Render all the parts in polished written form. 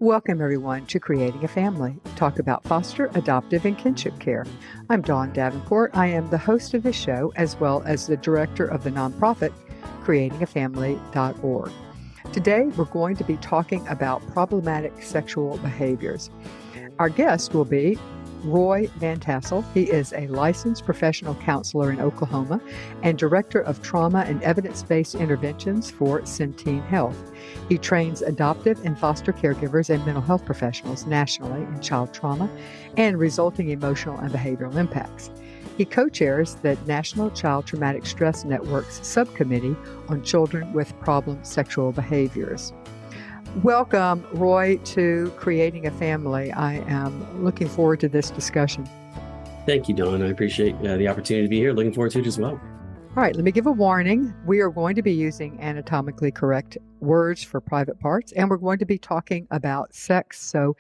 Welcome, everyone, to Creating a Family. Talk about foster, adoptive, and kinship care. I'm Dawn Davenport. I am the host of this show, as well as the director of the nonprofit, creatingafamily.org. Today, we're going to be talking about problematic sexual behaviors. Our guest will be Roy Van Tassel. He is a licensed professional counselor in Oklahoma and director of trauma and evidence-based interventions for Centene Health. He trains adoptive and foster caregivers and mental health professionals nationally in child trauma and resulting emotional and behavioral impacts. He co-chairs the National Child Traumatic Stress Network's subcommittee on children with problem sexual behaviors. Welcome, Roy, to Creating a Family. I am looking forward to this discussion. Thank you, Dawn. I appreciate the opportunity to be here. Looking forward to it as well. All right, let me give a warning. We are going to be using anatomically correct words for private parts, and we're going to be talking about sex. So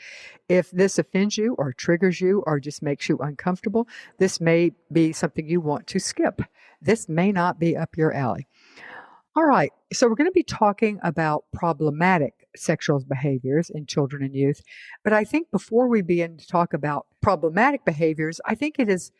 if this offends you or triggers you or just makes you uncomfortable, this may be something you want to skip. This may not be up your alley. All right, so we're going to be talking about problematic sexual behaviors in children and youth. But I think before we begin to talk about problematic behaviors, I think it is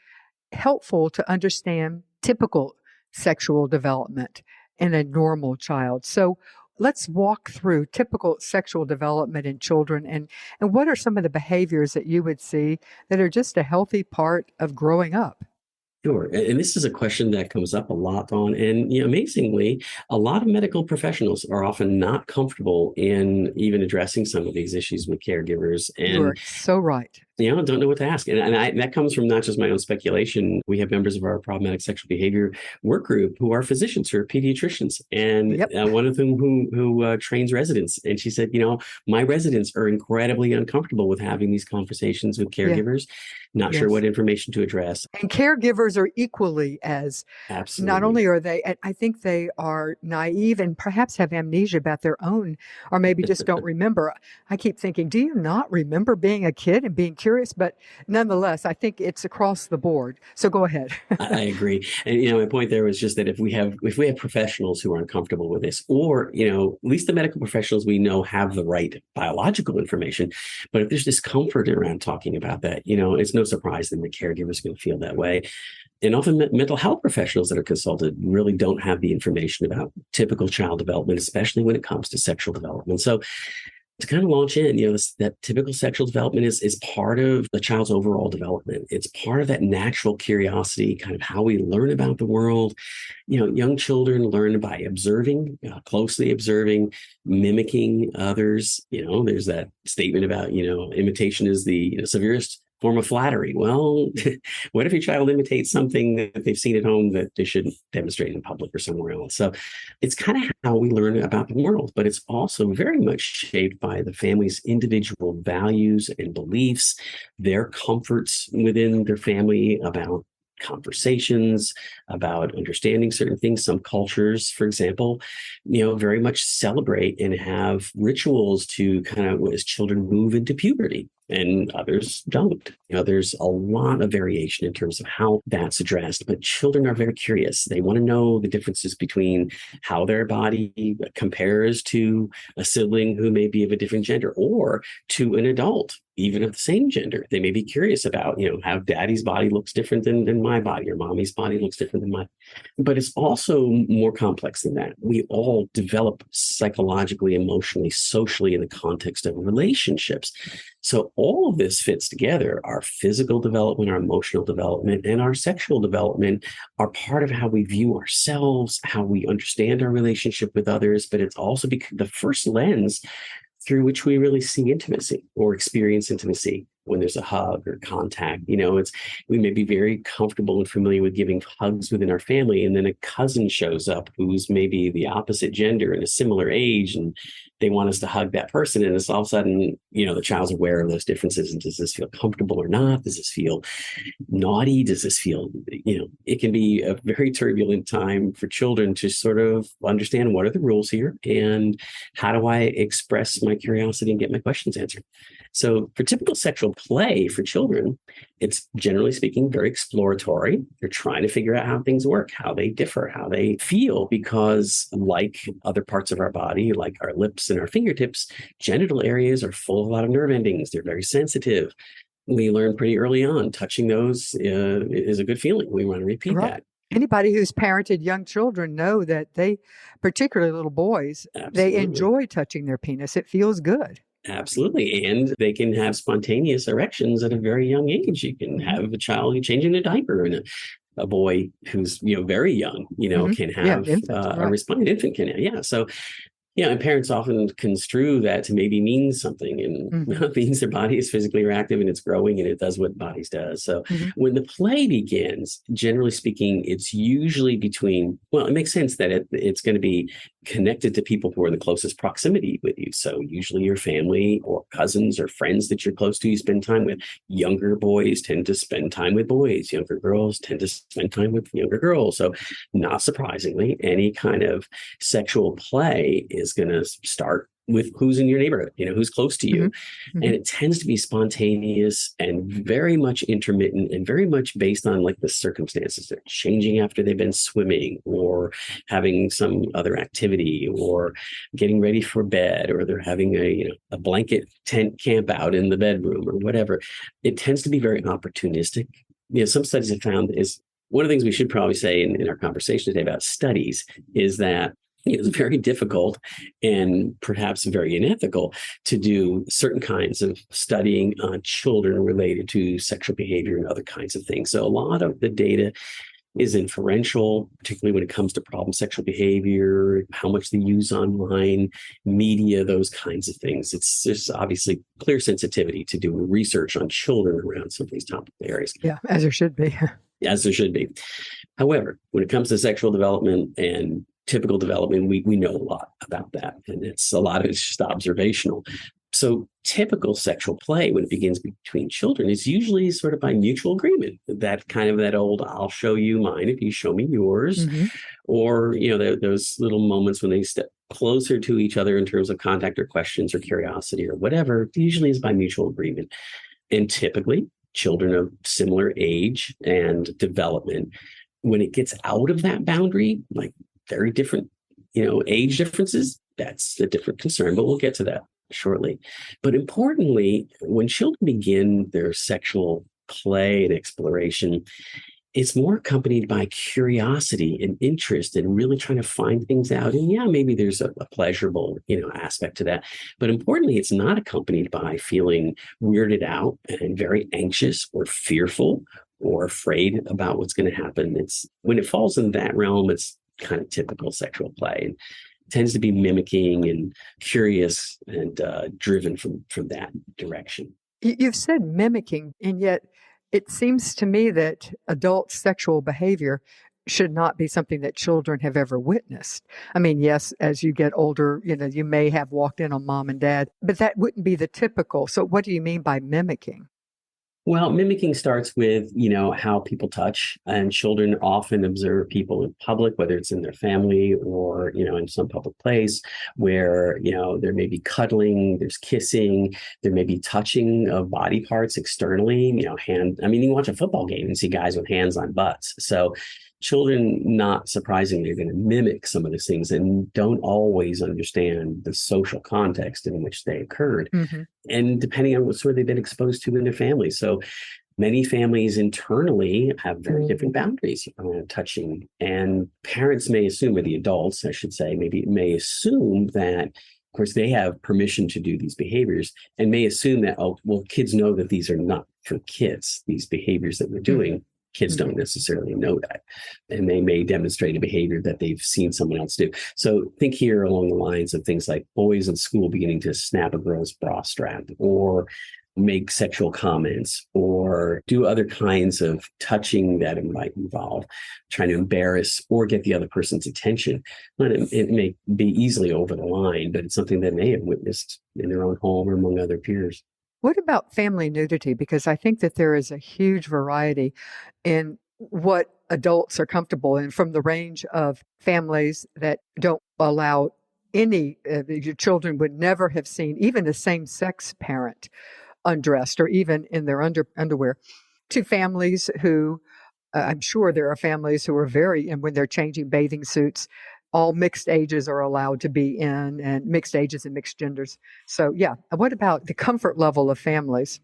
helpful to understand typical sexual development in a normal child. So let's walk through typical sexual development in children and what are some of the behaviors that you would see that are just a healthy part of growing up? Sure. And this is a question that comes up a lot on, and amazingly, a lot of medical professionals are often not comfortable in even addressing some of these issues with caregivers. And You're so right. Don't know what to ask. And that comes from not just my own speculation. We have members of our problematic sexual behavior work group who are physicians, who are pediatricians, and one of them who trains residents. And she said, my residents are incredibly uncomfortable with having these conversations with caregivers, not sure what information to address. And caregivers are equally as, absolutely. Not only are they, I think they are naive and perhaps have amnesia about their own, or maybe just don't remember. I keep thinking, do you not remember being a kid and being curious? But nonetheless, I think it's across the board. So go ahead. I agree. And, my point there was just that if we have professionals who are uncomfortable with this, or, at least the medical professionals we know have the right biological information, but if there's discomfort around talking about that, it's no surprise that the caregiver is going to feel that way. And often mental health professionals that are consulted really don't have the information about typical child development, especially when it comes to sexual development. So to kind of launch in, that typical sexual development is part of the child's overall development. It's part of that natural curiosity, kind of how we learn about the world. Young children learn by observing, closely observing, mimicking others. There's that statement about, imitation is the severest form of flattery. Well, what if your child imitates something that they've seen at home that they shouldn't demonstrate in public or somewhere else? So it's kind of how we learn about the world, but it's also very much shaped by the family's individual values and beliefs, their comforts within their family about conversations, about understanding certain things. Some cultures, for example, very much celebrate and have rituals to kind of as children move into puberty. And others don't. There's a lot of variation in terms of how that's addressed, but children are very curious. They want to know the differences between how their body compares to a sibling who may be of a different gender or to an adult, even of the same gender. They may be curious about, how daddy's body looks different than my body or mommy's body looks different than mine. But it's also more complex than that. We all develop psychologically, emotionally, socially in the context of relationships. So all of this fits together. Our physical development, our emotional development, and our sexual development are part of how we view ourselves, how we understand our relationship with others, but it's also the first lens through which we really see intimacy or experience intimacy. When there's a hug or contact, we may be very comfortable and familiar with giving hugs within our family. And then a cousin shows up who's maybe the opposite gender and a similar age, and they want us to hug that person. And it's all of a sudden, the child's aware of those differences. And does this feel comfortable or not? Does this feel naughty? Does this feel, it can be a very turbulent time for children to sort of understand what are the rules here and how do I express my curiosity and get my questions answered. So for typical sexual play for children, it's generally speaking very exploratory. They're trying to figure out how things work, how they differ, how they feel, because like other parts of our body, like our lips and our fingertips, genital areas are full of a lot of nerve endings. They're very sensitive. We learn pretty early on touching those is a good feeling. We want to repeat Right. that. Anybody who's parented young children know that they, particularly little boys, they Absolutely. enjoy touching their penis. It feels good. Absolutely. And they can have spontaneous erections at a very young age. You can Hmm. have a child changing a diaper, and a boy who's, very young, Hmm. can Yeah, have infants, a right. response. An infant can, yeah. So and parents often construe that to maybe mean something, and Hmm. it means their body is physically reactive and it's growing and it does what bodies does. So Hmm. when the play begins, generally speaking, it's usually between, well, it makes sense that it's going to be connected to people who are in the closest proximity with you. So usually your family or cousins or friends that you're close to, you spend time with. Younger boys tend to spend time with boys. Younger girls tend to spend time with younger girls. So not surprisingly, any kind of sexual play is going to start with who's in your neighborhood, who's close to Hmm. you. Hmm. And it tends to be spontaneous and very much intermittent and very much based on like the circumstances. They're changing after they've been swimming or having some other activity or getting ready for bed, or they're having a blanket tent camp out in the bedroom or whatever. It tends to be very opportunistic. Some studies have found is one of the things we should probably say in our conversation today about studies is that it's very difficult and perhaps very unethical to do certain kinds of studying on children related to sexual behavior and other kinds of things. So a lot of the data is inferential, particularly when it comes to problem sexual behavior, how much they use online, media, those kinds of things. There's obviously clear sensitivity to do research on children around some of these topic areas, Yeah, as there should be. as there should be. However, when it comes to sexual development and typical development, we know a lot about that. And a lot of it's just observational. So typical sexual play, when it begins between children, is usually sort of by mutual agreement. That old, I'll show you mine if you show me yours. Hmm. Or, those little moments when they step closer to each other in terms of contact or questions or curiosity or whatever, usually is by mutual agreement. And typically, children of similar age and development, when it gets out of that boundary, like very different, age differences, that's a different concern, but we'll get to that shortly. But importantly, when children begin their sexual play and exploration, it's more accompanied by curiosity and interest and really trying to find things out. And yeah, maybe there's a pleasurable, aspect to that. But importantly, it's not accompanied by feeling weirded out and very anxious or fearful or afraid about what's going to happen. It's when it falls in that realm, it's kind of typical sexual play and tends to be mimicking and curious and driven from that direction. You've said mimicking, and yet it seems to me that adult sexual behavior should not be something that children have ever witnessed. I mean, yes, as you get older, you may have walked in on mom and dad, but that wouldn't be the typical. So, what do you mean by mimicking? Well, mimicking starts with, how people touch, and children often observe people in public, whether it's in their family or, in some public place where, there may be cuddling, there's kissing, there may be touching of body parts externally, you watch a football game and see guys with hands on butts. So children, not surprisingly, are going to mimic some of these things and don't always understand the social context in which they occurred. Hmm. And depending on what sort they've been exposed to in their family. So many families internally have very different boundaries around touching. And parents may assume, or the adults, I should say, maybe may assume that, of course, they have permission to do these behaviors and may assume that, oh, well, kids know that these are not for kids, these behaviors that we're Hmm. doing. Kids don't necessarily know that. And they may demonstrate a behavior that they've seen someone else do. So think here along the lines of things like boys in school beginning to snap a girl's bra strap or make sexual comments or do other kinds of touching that it might involve trying to embarrass or get the other person's attention. It may be easily over the line, but it's something that they have witnessed in their own home or among other peers. What about family nudity? Because I think that there is a huge variety in what adults are comfortable in, from the range of families that don't allow any, your children would never have seen even a same sex parent undressed or even in their underwear, to families who I'm sure there are families who are and when they're changing bathing suits, all mixed ages are allowed to be in, and mixed ages and mixed genders. So, yeah. What about the comfort level of families?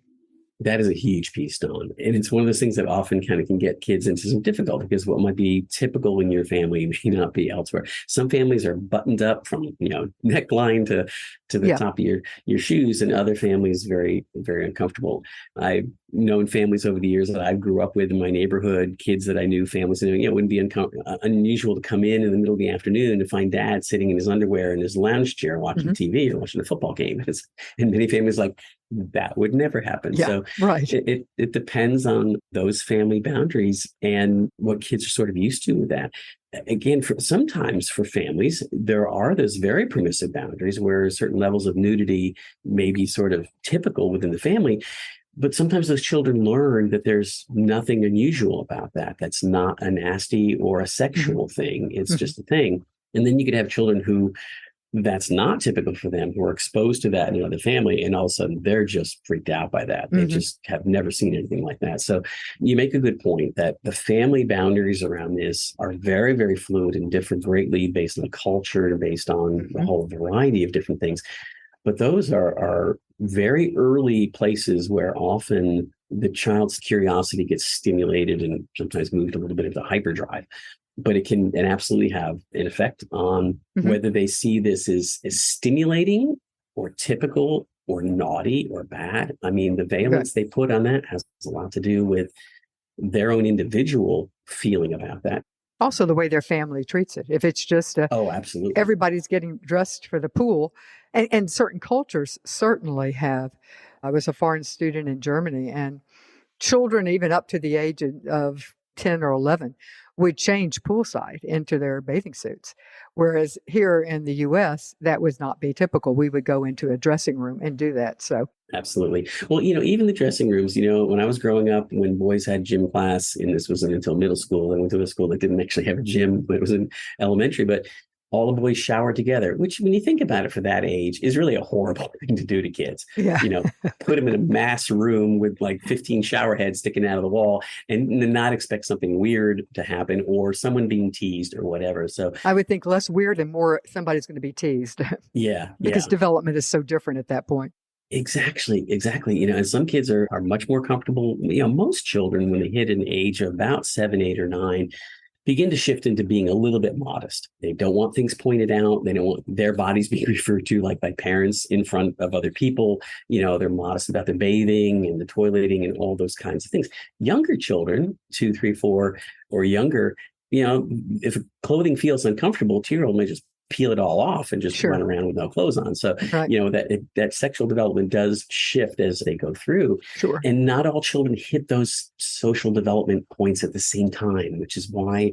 That is a huge piece, Dawn. And it's one of those things that often kind of can get kids into some difficulty because what might be typical in your family may not be elsewhere. Some families are buttoned up from, neckline to the Yeah. top of your shoes, and other families very, very uncomfortable. I've known families over the years that I grew up with in my neighborhood, kids that I knew, families that, it wouldn't be unusual to come in the middle of the afternoon and find dad sitting in his underwear in his lounge chair watching TV or watching a football game. And many families like, that would never happen. Yeah, So right. it depends on those family boundaries and what kids are sort of used to with that. Again, sometimes for families, there are those very permissive boundaries where certain levels of nudity may be sort of typical within the family. But sometimes those children learn that there's nothing unusual about that. That's not a nasty or a sexual thing. It's just a thing. And then you could have children who that's not typical for them, who are exposed to that in another family, and all of a sudden they're just freaked out by that. They just have never seen anything like that. So you make a good point that the family boundaries around this are very, very fluid and differ greatly based on culture and based on a whole variety of different things. But those are very early places where often the child's curiosity gets stimulated and sometimes moved a little bit into hyperdrive. But it can and absolutely have an effect on whether they see this as stimulating or typical or naughty or bad. I mean, the valence they put on that has a lot to do with their own individual feeling about that. Also, the way their family treats it. If it's just oh, absolutely, everybody's getting dressed for the pool, and certain cultures certainly have. I was a foreign student in Germany, and children, even up to the age of 10 or 11, would change poolside into their bathing suits. Whereas here in the US, that would not be typical. We would go into a dressing room and do that. So absolutely. Well, even the dressing rooms, when I was growing up, when boys had gym class, and this wasn't until middle school, I went to a school that didn't actually have a gym, but it was in elementary, but all the boys showered together, which when you think about it for that age is really a horrible thing to do to kids. Yeah. Put them in a mass room with like 15 shower heads sticking out of the wall and not expect something weird to happen or someone being teased or whatever. So I would think less weird and more somebody's going to be teased. Yeah. Because development is so different at that point. Exactly. And some kids are much more comfortable. Most children, when they hit an age of about 7, 8, or 9, begin to shift into being a little bit modest. They don't want things pointed out. They don't want their bodies being referred to like by parents in front of other people. They're modest about their bathing and the toileting and all those kinds of things. Younger children, 2, 3, 4, or younger, if clothing feels uncomfortable, 2-year-old may just peel it all off and just run around with no clothes on. So, that sexual development does shift as they go through. Sure. And not all children hit those social development points at the same time, which is why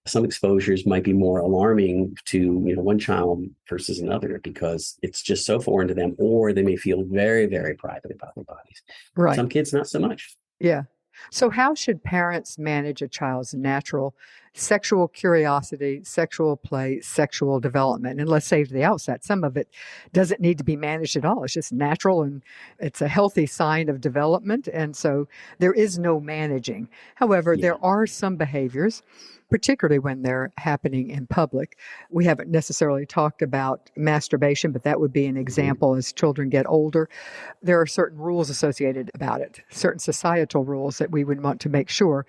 some exposures might be more alarming to, one child versus another, because it's just so foreign to them, or they may feel very, very private about their bodies. Right. Some kids, not so much. Yeah. So how should parents manage a child's natural sexual curiosity, sexual play, sexual development? And let's say to the outset, some of it doesn't need to be managed at all. It's just natural and it's a healthy sign of development. And so there is no managing. However, there are some behaviors, particularly when they're happening in public. We haven't necessarily talked about masturbation, but that would be an example as children get older. There are certain rules associated about it, certain societal rules that we would want to make sure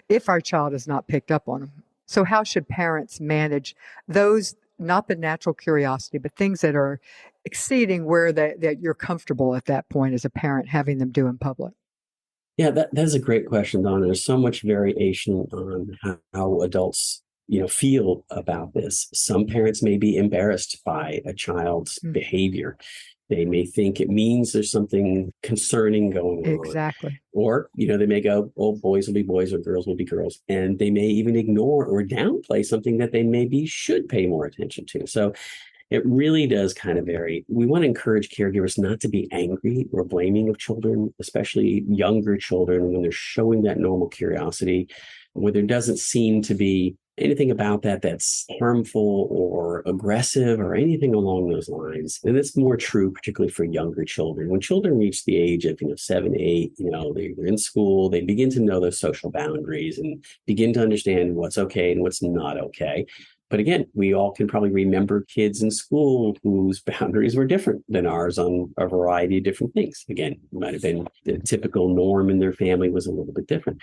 if our child has not picked up on them. So how should parents manage those, not the natural curiosity, but things that are exceeding where that you're comfortable at that point as a parent having them do in public? Yeah, that's a great question, Donna. There's so much variation on how adults, feel about this. Some parents may be embarrassed by a child's behavior. They may think it means there's something concerning going on. Exactly. Or, they may go, oh, boys will be boys or girls will be girls. And they may even ignore or downplay something that they maybe should pay more attention to. So it really does kind of vary. We want to encourage caregivers not to be angry or blaming of children, especially younger children, when they're showing that normal curiosity, where there doesn't seem to be anything about that that's harmful or aggressive or anything along those lines. And it's more true, particularly for younger children. When children reach the age of 7, 8, they're in school, they begin to know those social boundaries and begin to understand what's okay and what's not okay. But again, we all can probably remember kids in school whose boundaries were different than ours on a variety of different things. Again, it might have been the typical norm in their family was a little bit different.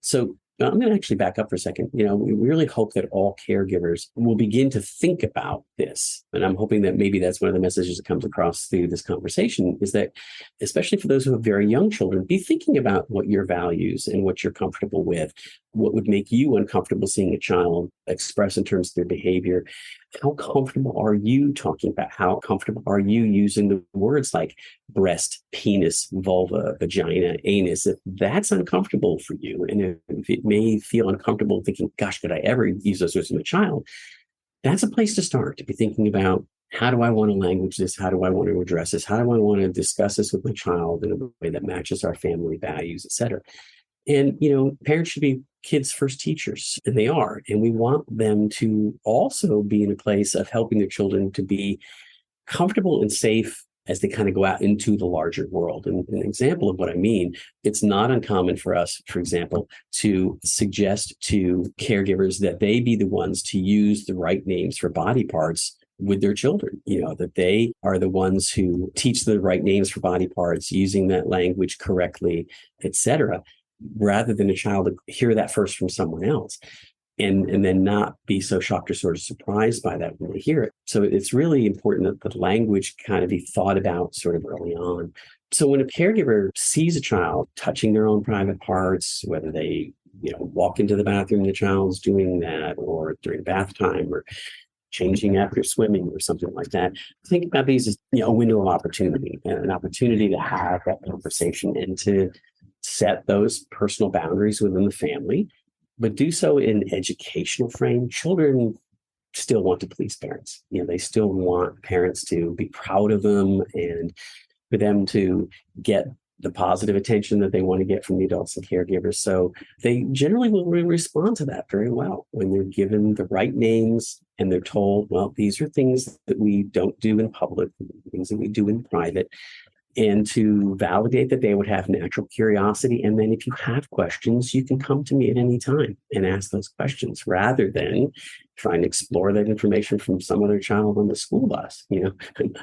So I'm going to actually back up for a second. We really hope that all caregivers will begin to think about this. And I'm hoping that maybe that's one of the messages that comes across through this conversation is that, especially for those who have very young children, be thinking about what your values and what you're comfortable with, what would make you uncomfortable seeing a child express in terms of their behavior. How comfortable are you talking about? How comfortable are you using the words like breast, penis, vulva, vagina, anus? If that's uncomfortable for you, and if it may feel uncomfortable thinking, gosh, could I ever use those words with a child? That's a place to start, to be thinking about, how do I want to language this? How do I want to address this? How do I want to discuss this with my child in a way that matches our family values, et cetera? And, parents should be kids' first teachers, and they are. And we want them to also be in a place of helping their children to be comfortable and safe as they kind of go out into the larger world. And an example of what I mean, it's not uncommon for us, for example, to suggest to caregivers that they be the ones to use the right names for body parts with their children, that they are the ones who teach the right names for body parts, using that language correctly, et cetera, rather than a child to hear that first from someone else and then not be so shocked or sort of surprised by that when they hear it. So it's really important that the language kind of be thought about sort of early on. So when a caregiver sees a child touching their own private parts, whether they walk into the bathroom and the child's doing that, or during bath time, or changing after swimming or something like that, think about these as a window of opportunity, and an opportunity to have that conversation and to set those personal boundaries within the family, but do so in an educational frame. Children still want to please parents. They still want parents to be proud of them and for them to get the positive attention that they want to get from the adults and caregivers. So they generally will respond to that very well when they're given the right names and they're told, well, these are things that we don't do in public, things that we do in private. And to validate that they would have natural curiosity. And then if you have questions, you can come to me at any time and ask those questions rather than trying to explore that information from some other child on the school bus, an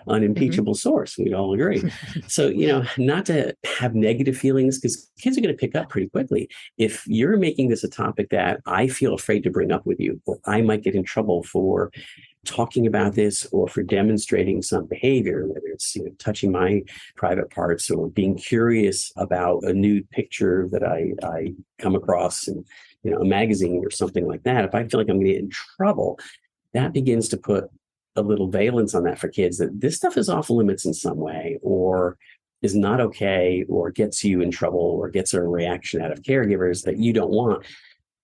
unimpeachable source. We'd all agree. So, not to have negative feelings, because kids are going to pick up pretty quickly. If you're making this a topic that I feel afraid to bring up with you, or I might get in trouble for talking about this or for demonstrating some behavior, whether it's touching my private parts or being curious about a nude picture that I come across in a magazine or something like that, if I feel like I'm going to get in trouble, that begins to put a little valence on that for kids, that this stuff is off limits in some way, or is not okay, or gets you in trouble, or gets a reaction out of caregivers that you don't want.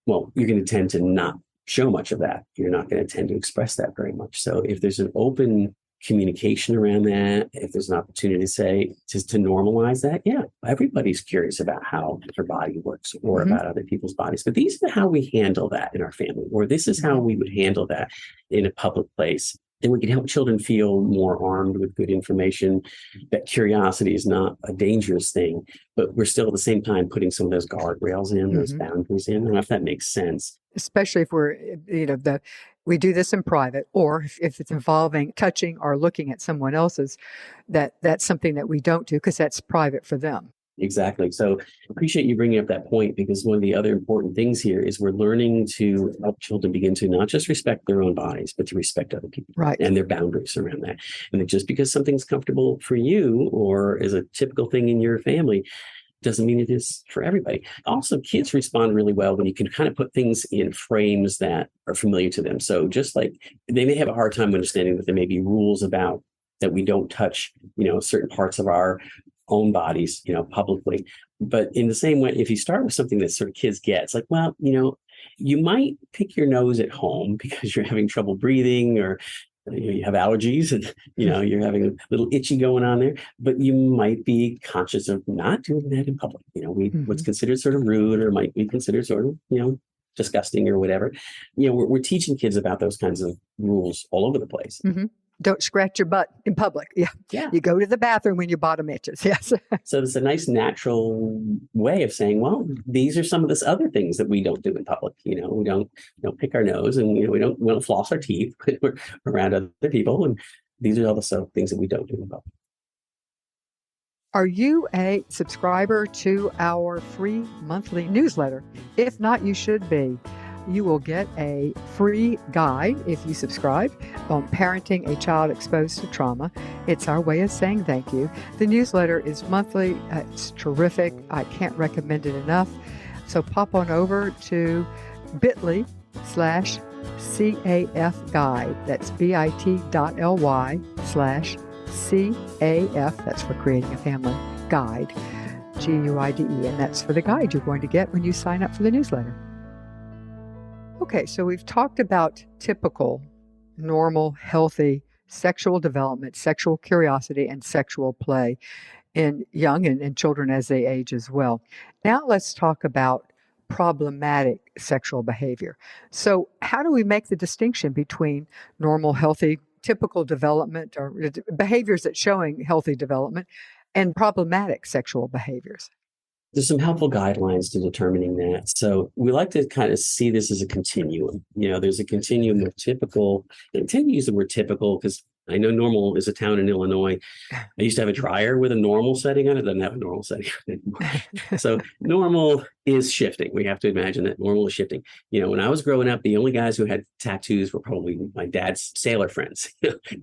Well, you're going to tend to not show much of that. You're not going to tend to express that very much. So if there's an open communication around that, if there's an opportunity to say, just to normalize that, yeah, everybody's curious about how their body works or about other people's bodies. But these are how we handle that in our family, or this is how we would handle that in a public place. And we can help children feel more armed with good information, that curiosity is not a dangerous thing, but we're still at the same time putting some of those guardrails in, those boundaries in. I don't know if that makes sense. Especially if we're, we do this in private, or if it's involving touching or looking at someone else's, that's something that we don't do because that's private for them. Exactly. So appreciate you bringing up that point, because one of the other important things here is we're learning to help children begin to not just respect their own bodies, but to respect other people and their boundaries around that. And that just because something's comfortable for you or is a typical thing in your family doesn't mean it is for everybody. Also, kids respond really well when you can kind of put things in frames that are familiar to them. So just like they may have a hard time understanding that there may be rules about that we don't touch, certain parts of our own bodies, publicly. But in the same way, if you start with something that sort of kids get, it's like, well, you might pick your nose at home because you're having trouble breathing, or you have allergies and you're having a little itchy going on there, but you might be conscious of not doing that in public. What's considered sort of rude, or might be considered sort of disgusting or whatever. We're teaching kids about those kinds of rules all over the place. Mm-hmm. Don't scratch your butt in public. Yeah. Yeah. You go to the bathroom when your bottom itches. Yes. So it's a nice natural way of saying, well, these are some of the other things that we don't do in public. We don't pick our nose, and we don't floss our teeth when we're around other people. And these are all the things that we don't do in public. Are you a subscriber to our free monthly newsletter? If not, you should be. You will get a free guide if you subscribe on parenting a child exposed to trauma. It's our way of saying thank you. The newsletter is monthly. It's terrific. I can't recommend it enough. So pop on over to bit.ly/CAF guide. That's bit.ly/CAF. That's for creating a family guide. GUIDE. And that's for the guide you're going to get when you sign up for the newsletter. Okay, so we've talked about typical, normal, healthy sexual development, sexual curiosity, and sexual play in young and children as they age as well. Now let's talk about problematic sexual behavior. So how do we make the distinction between normal, healthy, typical development or behaviors that's showing healthy development and problematic sexual behaviors? There's some helpful guidelines to determining that. So we like to kind of see this as a continuum. There's a continuum of typical. I tend to use the word typical because I know Normal is a town in Illinois. I used to have a dryer with a normal setting on it. It doesn't have a normal setting anymore. So normal is shifting. We have to imagine that normal is shifting. When I was growing up, the only guys who had tattoos were probably my dad's sailor friends.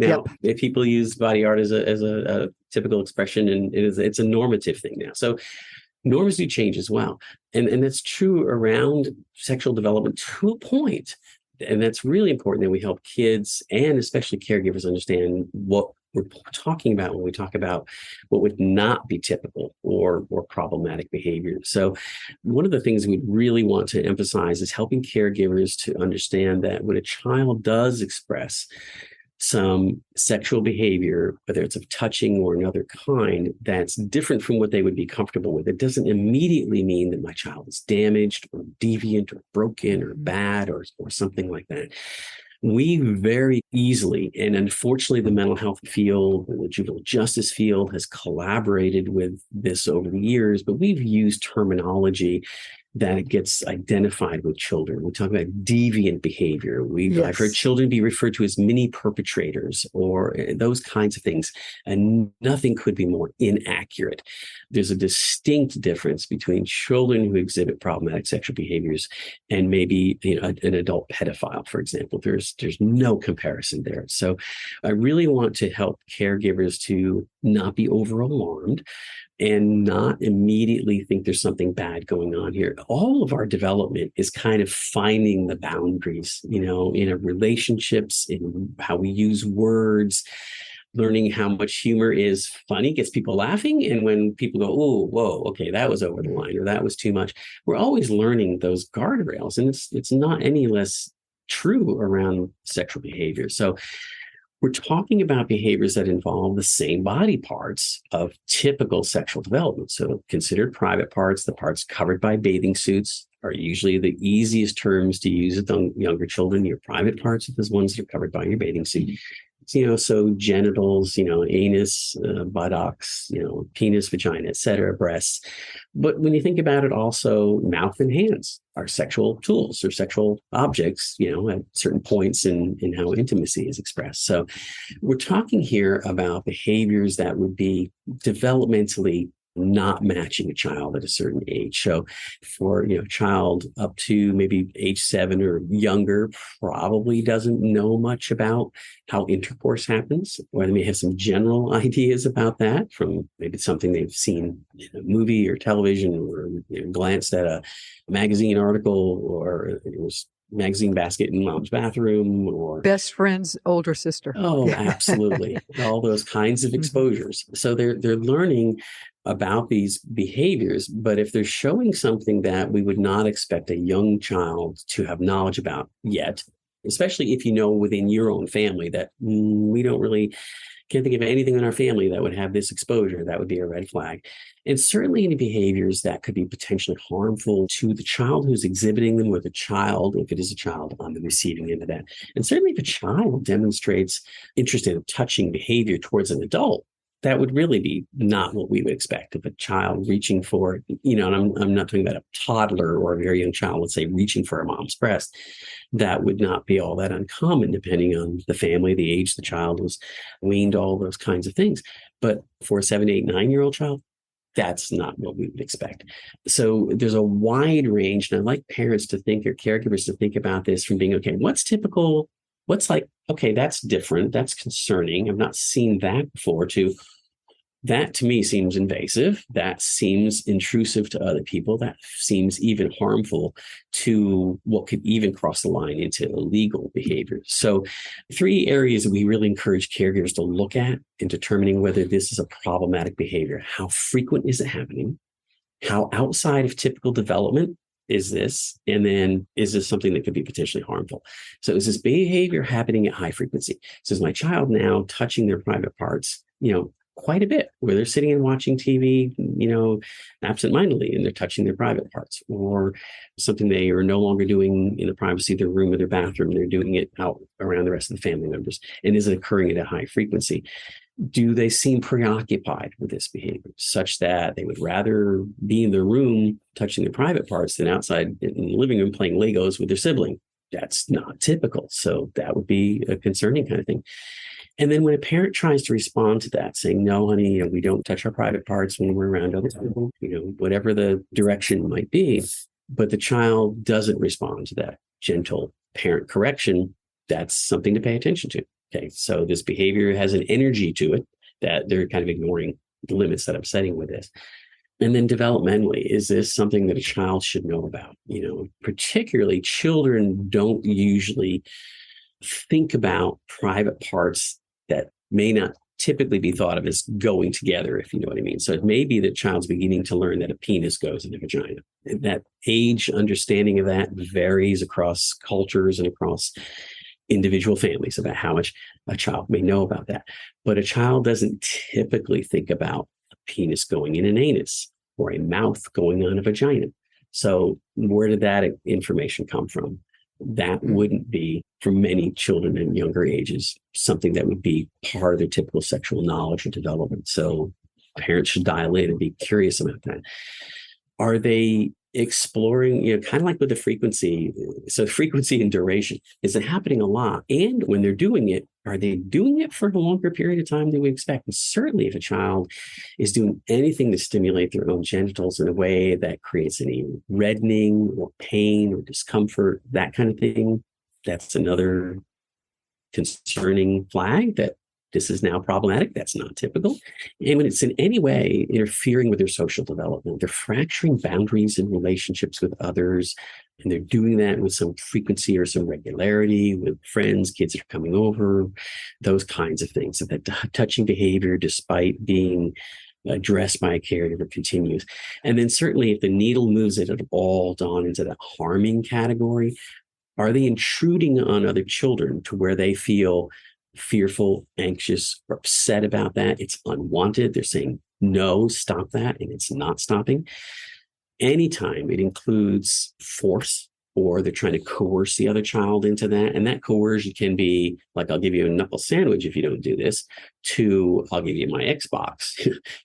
Now, if people use body art as a typical expression, and it's a normative thing now. So norms do change as well. And that's true around sexual development to a point. And that's really important that we help kids and especially caregivers understand what we're talking about when we talk about what would not be typical or problematic behavior. So one of the things we really want to emphasize is helping caregivers to understand that when a child does express some sexual behavior, whether it's of touching or another kind, that's different from what they would be comfortable with, it doesn't immediately mean that my child is damaged or deviant or broken or bad or something like that. We very easily, and unfortunately the mental health field and the juvenile justice field has collaborated with this over the years, but we've used terminology that it gets identified with children. We talk about deviant behavior. I've heard children be referred to as mini perpetrators or those kinds of things. And nothing could be more inaccurate. There's a distinct difference between children who exhibit problematic sexual behaviors and maybe an adult pedophile, for example. There's no comparison there. So I really want to help caregivers to not be over alarmed and not immediately think there's something bad going on here. All of our development is kind of finding the boundaries, in our relationships, in how we use words, learning how much humor is funny, gets people laughing. And when people go, oh, whoa, okay, that was over the line or that was too much. We're always learning those guardrails. And it's not any less true around sexual behavior. So we're talking about behaviors that involve the same body parts of typical sexual development. So considered private parts, the parts covered by bathing suits are usually the easiest terms to use with younger children. Your private parts are the ones that are covered by your bathing suit. So genitals, anus, buttocks, penis, vagina, etc., breasts. But when you think about it, also mouth and hands are sexual tools or sexual objects, at certain points in how intimacy is expressed. So we're talking here about behaviors that would be developmentally not matching a child at a certain age. So for a child up to maybe age 7 or younger, probably doesn't know much about how intercourse happens, or they may have some general ideas about that from maybe something they've seen in a movie or television, or glanced at a magazine article, or it was magazine basket in mom's bathroom, or best friend's older sister. Oh, absolutely. All those kinds of exposures. So they're learning about these behaviors, but if they're showing something that we would not expect a young child to have knowledge about yet, especially if within your own family that we don't really Can't think of anything in our family that would have this exposure. That would be a red flag. And certainly any behaviors that could be potentially harmful to the child who's exhibiting them, or the child, if it is a child, on the receiving end of that. And certainly if a child demonstrates interest in touching behavior towards an adult, that would really be not what we would expect of a child reaching for, and I'm not talking about a toddler or a very young child, let's say, reaching for a mom's breast. That would not be all that uncommon, depending on the family, the age the child was weaned, all those kinds of things. But for a 7, 8, 9-year-old child, that's not what we would expect. So there's a wide range. And I'd like parents to think, or caregivers to think about this from being, okay, what's typical? What's like, okay, that's different. That's concerning. I've not seen that before, to that to me seems invasive. That seems intrusive to other people. That seems even harmful to what could even cross the line into illegal behavior. So 3 areas we really encourage caregivers to look at in determining whether this is a problematic behavior. How frequent is it happening? How outside of typical development is this? And then, is this something that could be potentially harmful? So is this behavior happening at high frequency? So is my child now touching their private parts, quite a bit, where they're sitting and watching TV, absentmindedly, and they're touching their private parts, or something they are no longer doing in the privacy of their room or their bathroom. They're doing it out around the rest of the family members. And is it occurring at a high frequency? Do they seem preoccupied with this behavior, such that they would rather be in their room touching their private parts than outside in the living room playing Legos with their sibling? That's not typical. So that would be a concerning kind of thing. And then when a parent tries to respond to that, saying, no, honey, we don't touch our private parts when we're around other people, whatever the direction might be, but the child doesn't respond to that gentle parent correction, that's something to pay attention to. Okay, so this behavior has an energy to it that they're kind of ignoring the limits that I'm setting with this. And then developmentally, is this something that a child should know about? Particularly children don't usually think about private parts that may not typically be thought of as going together, if you know what I mean. So it may be that child's beginning to learn that a penis goes in a vagina. That age understanding of that varies across cultures and across individual families about how much a child may know about that. But a child doesn't typically think about a penis going in an anus or a mouth going on a vagina. So where did that information come from? That wouldn't be, for many children in younger ages, something that would be part of their typical sexual knowledge or development. So parents should dial in and be curious about that. Are they exploring, kind of like with the frequency? So frequency and duration, is it happening a lot? And when they're doing it, are they doing it for a longer period of time than we expect? And certainly if a child is doing anything to stimulate their own genitals in a way that creates any reddening or pain or discomfort, that kind of thing, that's another concerning flag that this is now problematic. That's not typical. And when it's in any way interfering with their social development, they're fracturing boundaries in relationships with others, and they're doing that with some frequency or some regularity with friends, kids that are coming over, those kinds of things. So that touching behavior, despite being addressed by a caregiver, continues. And then certainly if the needle moves it at all down into that harming category, are they intruding on other children to where they feel fearful, anxious, or upset about that? It's unwanted. They're saying, no, stop that. And it's not stopping. Anytime it includes force, or they're trying to coerce the other child into that. And that coercion can be like, I'll give you a knuckle sandwich if you don't do this, to I'll give you my Xbox.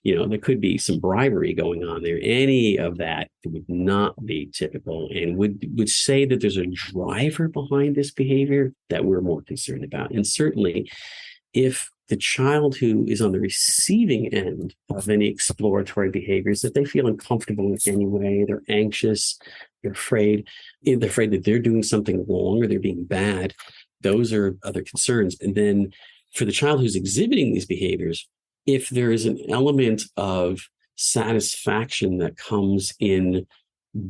There could be some bribery going on there. Any of that would not be typical, and would say that there's a driver behind this behavior that we're more concerned about. And certainly if the child who is on the receiving end of any exploratory behaviors, that they feel uncomfortable in any way, they're anxious, they're afraid that they're doing something wrong or they're being bad, those are other concerns. And then for the child who's exhibiting these behaviors, if there is an element of satisfaction that comes in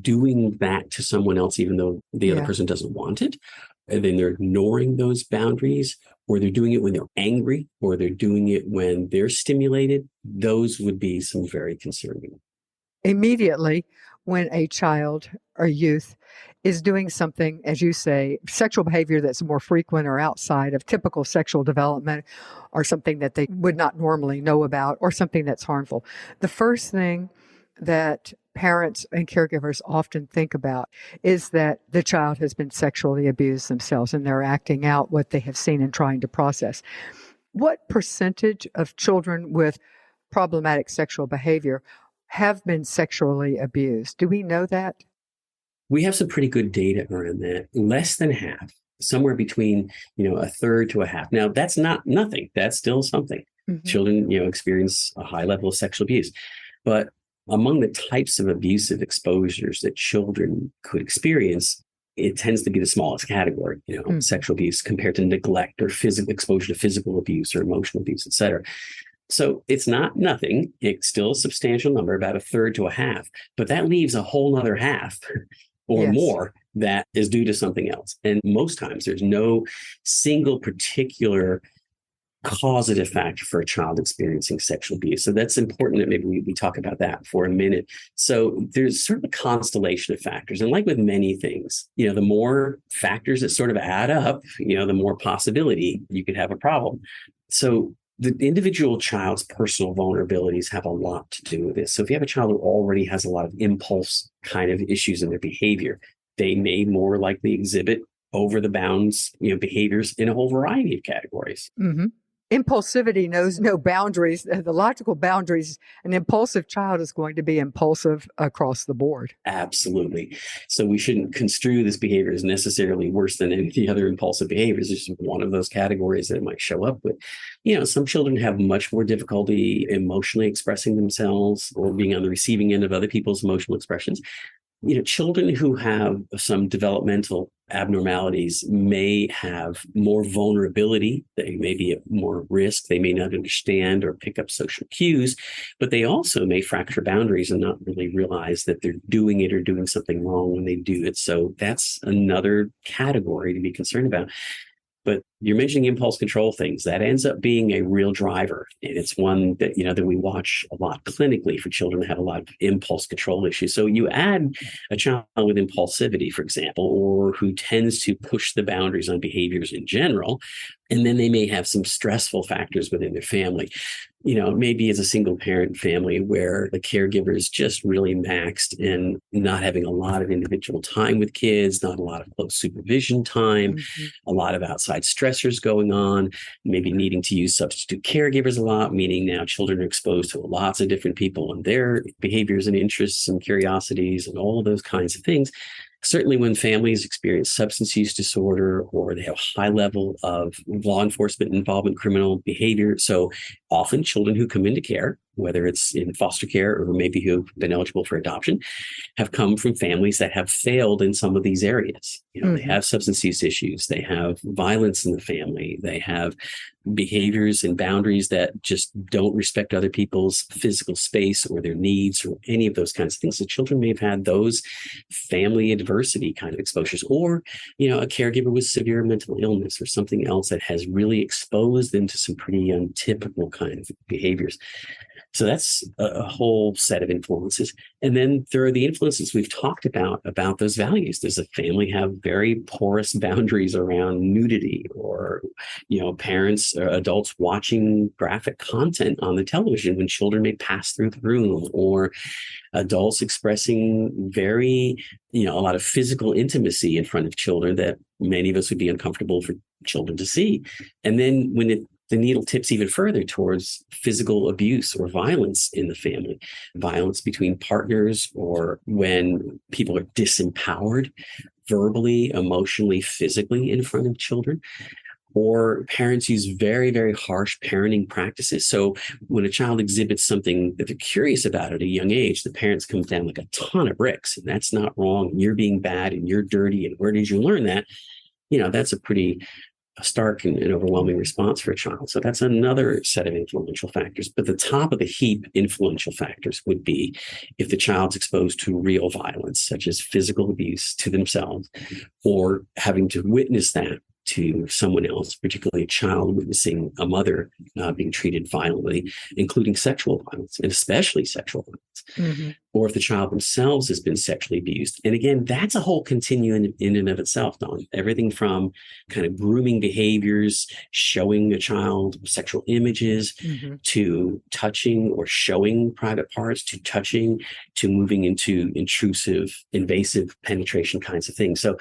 doing that to someone else, even though the other person doesn't want it, and then they're ignoring those boundaries, or they're doing it when they're angry, or they're doing it when they're stimulated, those would be some very concerning immediately when a child or youth is doing something, as you say, sexual behavior that's more frequent or outside of typical sexual development, or something that they would not normally know about, or something that's harmful. The first thing that parents and caregivers often think about is that the child has been sexually abused themselves and they're acting out what they have seen and trying to process. What percentage of children with problematic sexual behavior have been sexually abused? Do we know that? We have some pretty good data around that. Less than half, somewhere between, a third to a half. Now, that's not nothing. That's still something. Mm-hmm. Children, experience a high level of sexual abuse. But among the types of abusive exposures that children could experience, it tends to be the smallest category, Mm-hmm. sexual abuse compared to neglect or physical exposure to physical abuse or emotional abuse, et cetera. So it's not nothing. It's still a substantial number, about a third to a half, but that leaves a whole other half or Yes. more that is due to something else. And most times there's no single particular causative factor for a child experiencing sexual abuse. So that's important that maybe we talk about that for a minute. So there's sort of a constellation of factors. And like with many things, the more factors that sort of add up, the more possibility you could have a problem. So the individual child's personal vulnerabilities have a lot to do with this. So if you have a child who already has a lot of impulse kind of issues in their behavior, they may more likely exhibit over the bounds, behaviors in a whole variety of categories. Mm-hmm. Impulsivity knows no boundaries, the logical boundaries. An impulsive child is going to be impulsive across the board. Absolutely. So we shouldn't construe this behavior as necessarily worse than any of the other impulsive behaviors. It's just one of those categories that it might show up with. Some children have much more difficulty emotionally expressing themselves or being on the receiving end of other people's emotional expressions. Children who have some developmental abnormalities may have more vulnerability. They may be at more risk. They may not understand or pick up social cues, but they also may fracture boundaries and not really realize that they're doing it or doing something wrong when they do it. So that's another category to be concerned about. But you're mentioning impulse control things. That ends up being a real driver. And it's one that, that we watch a lot clinically for children that have a lot of impulse control issues. So you add a child with impulsivity, for example, or who tends to push the boundaries on behaviors in general, and then they may have some stressful factors within their family. Maybe as a single parent family where the caregiver is just really maxed and not having a lot of individual time with kids, not a lot of close supervision time, Mm-hmm. a lot of outside stressors going on, maybe needing to use substitute caregivers a lot, meaning now children are exposed to lots of different people and their behaviors and interests and curiosities and all of those kinds of things. Certainly when families experience substance use disorder or they have a high level of law enforcement involvement, criminal behavior. So often children who come into care, whether it's in foster care or maybe who've been eligible for adoption, have come from families that have failed in some of these areas. Mm-hmm. They have substance use issues. They have violence in the family. They have behaviors and boundaries that just don't respect other people's physical space or their needs or any of those kinds of things. So children may have had those family adversity kind of exposures, or, a caregiver with severe mental illness or something else that has really exposed them to some pretty untypical kind of behaviors. So that's a whole set of influences. And then there are the influences we've talked about those values. Does a family have very porous boundaries around nudity or, parents or adults watching graphic content on the television when children may pass through the room, or adults expressing very, a lot of physical intimacy in front of children that many of us would be uncomfortable for children to see. And then when the needle tips even further towards physical abuse or violence in the family, violence between partners, or when people are disempowered verbally, emotionally, physically in front of children, or parents use very, very harsh parenting practices. So when a child exhibits something that they're curious about at a young age, the parents come down like a ton of bricks, and that's not wrong. You're being bad and you're dirty. And where did you learn that? That's a pretty stark and overwhelming response for a child. So that's another set of influential factors. But the top of the heap influential factors would be if the child's exposed to real violence, such as physical abuse to themselves, or having to witness that to someone else, particularly a child witnessing a mother being treated violently, including sexual violence, and especially sexual violence, Mm-hmm. or if the child themselves has been sexually abused. And again, that's a whole continuum in and of itself, Don. Everything from kind of grooming behaviors, showing a child sexual images, Mm-hmm. to touching or showing private parts, to touching, to moving into intrusive, invasive penetration kinds of things. So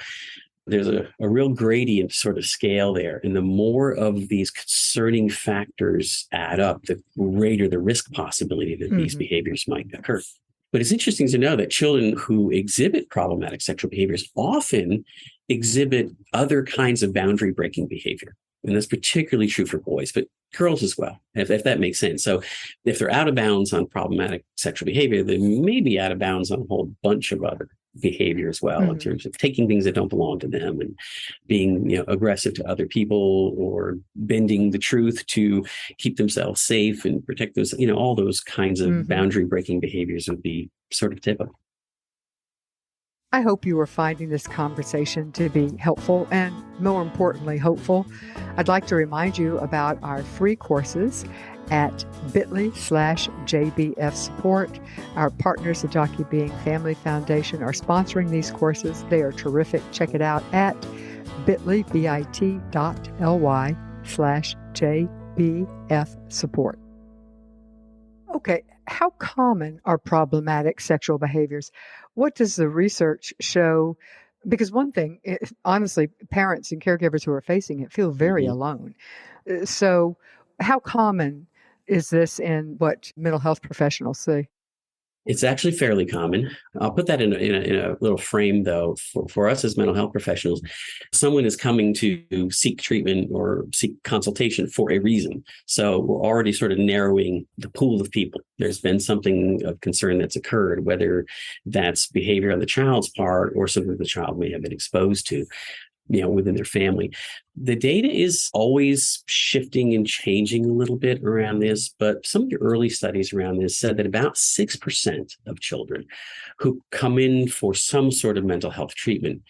there's a real gradient sort of scale there. And the more of these concerning factors add up, the greater the risk possibility that these Mm-hmm. behaviors might occur. But it's interesting to know that children who exhibit problematic sexual behaviors often exhibit other kinds of boundary breaking behavior. And that's particularly true for boys, but girls as well, if that makes sense. So if they're out of bounds on problematic sexual behavior, they may be out of bounds on a whole bunch of other behavior as well, in terms of taking things that don't belong to them and being aggressive to other people, or bending the truth to keep themselves safe and protect those, all those kinds of boundary breaking behaviors would be sort of typical. I hope you are finding this conversation to be helpful and, more importantly, hopeful. I'd like to remind you about our free courses at bit.ly/JBF support. Our partners, the Jockey Being Family Foundation, are sponsoring these courses. They are terrific. Check it out at bit.ly/JBF support. Okay, how common are problematic sexual behaviors? What does the research show? Because one thing, honestly, parents and caregivers who are facing it feel very alone. So how common is this in what mental health professionals see? It's actually fairly common. I'll put that in a little frame, though. For us as mental health professionals, someone is coming to seek treatment or seek consultation for a reason. So we're already sort of narrowing the pool of people. There's been something of concern that's occurred, whether that's behavior on the child's part or something the child may have been exposed to, within their family. The data is always shifting and changing a little bit around this, but some of the early studies around this said that about 6% of children who come in for some sort of mental health treatment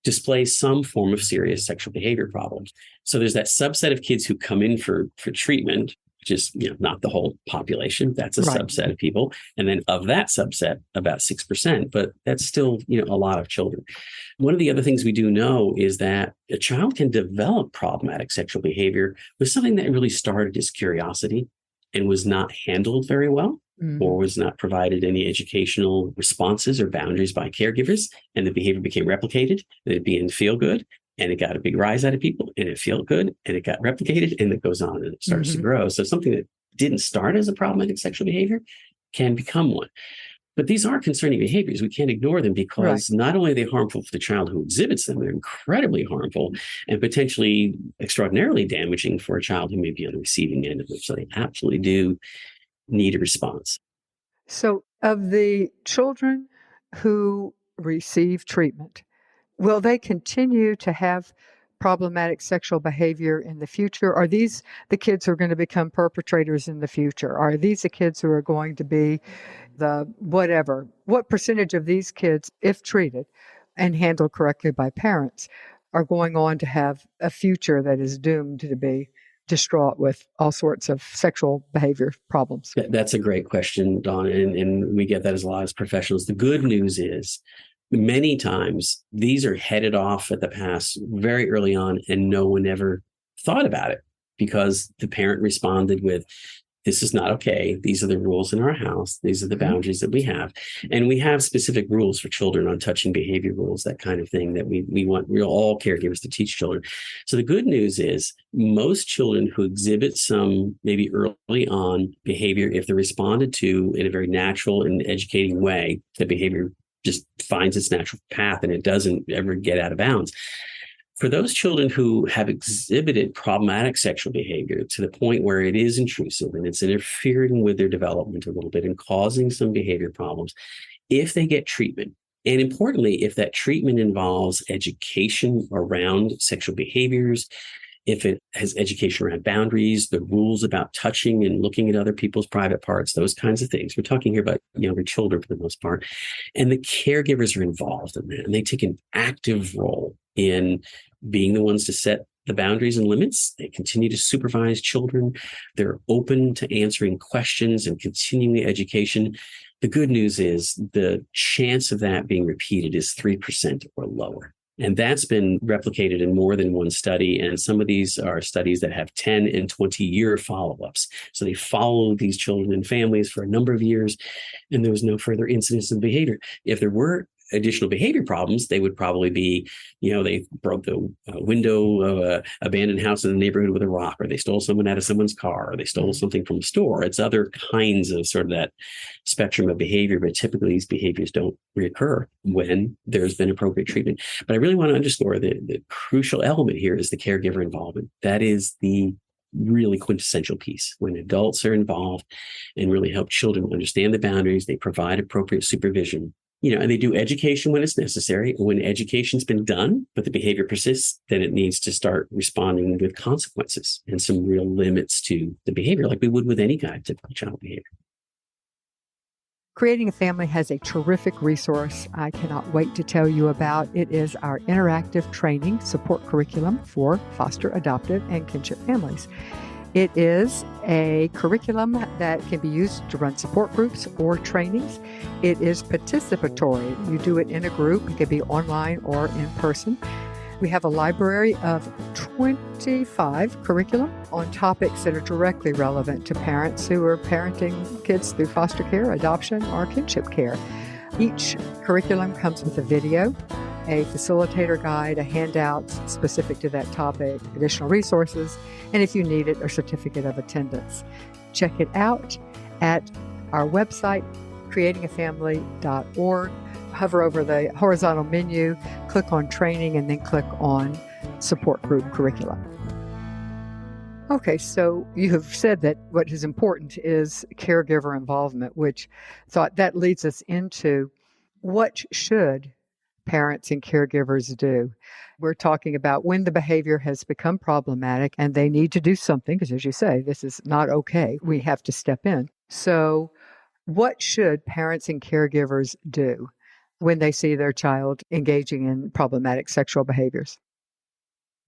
display some form of serious sexual behavior problems. So there's that subset of kids who come in for treatment, which is not the whole population. That's a subset of people. And then of that subset, about 6%, but that's still, a lot of children. One of the other things we do know is that a child can develop problematic sexual behavior with something that really started as curiosity and was not handled very well, or was not provided any educational responses or boundaries by caregivers, and the behavior became replicated, and it began to feel good, and it got a big rise out of people, and it felt good, and it got replicated, and it goes on, and it starts to grow. So something that didn't start as a problematic sexual behavior can become one. But these are concerning behaviors. We can't ignore them, because not only are they harmful for the child who exhibits them, they're incredibly harmful and potentially extraordinarily damaging for a child who may be on the receiving end of it. So they absolutely do need a response. So, of the children who receive treatment, will they continue to have problematic sexual behavior in the future? Are these the kids who are going to become perpetrators in the future? Are these the kids who are going to be the whatever? What percentage of these kids, if treated and handled correctly by parents, are going on to have a future that is doomed to be distraught with all sorts of sexual behavior problems? That's a great question, Dawn, and we get that as a lot as professionals. The good news is many times these are headed off at the pass very early on, and no one ever thought about it because the parent responded with, "This is not okay. These are the rules in our house. These are the boundaries that we have." And we have specific rules for children on touching behavior rules, that kind of thing that we want all caregivers to teach children. So the good news is most children who exhibit some maybe early on behavior, if they're responded to in a very natural and educating way, the behavior just finds its natural path and it doesn't ever get out of bounds. For those children who have exhibited problematic sexual behavior to the point where it is intrusive and it's interfering with their development a little bit and causing some behavior problems, if they get treatment, and importantly, if that treatment involves education around sexual behaviors, if it has education around boundaries, the rules about touching and looking at other people's private parts, those kinds of things. We're talking here about younger children for the most part. And the caregivers are involved in that, and they take an active role in being the ones to set the boundaries and limits. They continue to supervise children. They're open to answering questions and continuing the education. The good news is the chance of that being repeated is 3% or lower. And that's been replicated in more than one study. And some of these are studies that have 10 and 20-year follow-ups. So they follow these children and families for a number of years, and there was no further incidence of behavior. If there were additional behavior problems, they would probably be, they broke the window of an abandoned house in the neighborhood with a rock, or they stole someone out of someone's car, or they stole something from a store. It's other kinds of sort of that spectrum of behavior, but typically these behaviors don't reoccur when there's been appropriate treatment. But I really want to underscore the crucial element here is the caregiver involvement. That is the really quintessential piece. When adults are involved and really help children understand the boundaries, they provide appropriate supervision, and they do education when it's necessary. When education's been done, but the behavior persists, then it needs to start responding with consequences and some real limits to the behavior, like we would with any kind of typical child behavior. Creating a Family has a terrific resource I cannot wait to tell you about. It is our interactive training support curriculum for foster, adoptive, and kinship families. It is a curriculum that can be used to run support groups or trainings. It is participatory. You do it in a group. It can be online or in person. We have a library of 25 curriculum on topics that are directly relevant to parents who are parenting kids through foster care, adoption, or kinship care. Each curriculum comes with a video, a facilitator guide, a handout specific to that topic, additional resources, and if you need it, a certificate of attendance. Check it out at our website, creatingafamily.org. Hover over the horizontal menu, click on training, and then click on support group curriculum. Okay, so you have said that what is important is caregiver involvement, which that leads us into what should parents and caregivers do. We're talking about when the behavior has become problematic and they need to do something, because as you say, this is not okay. We have to step in. So what should parents and caregivers do when they see their child engaging in problematic sexual behaviors?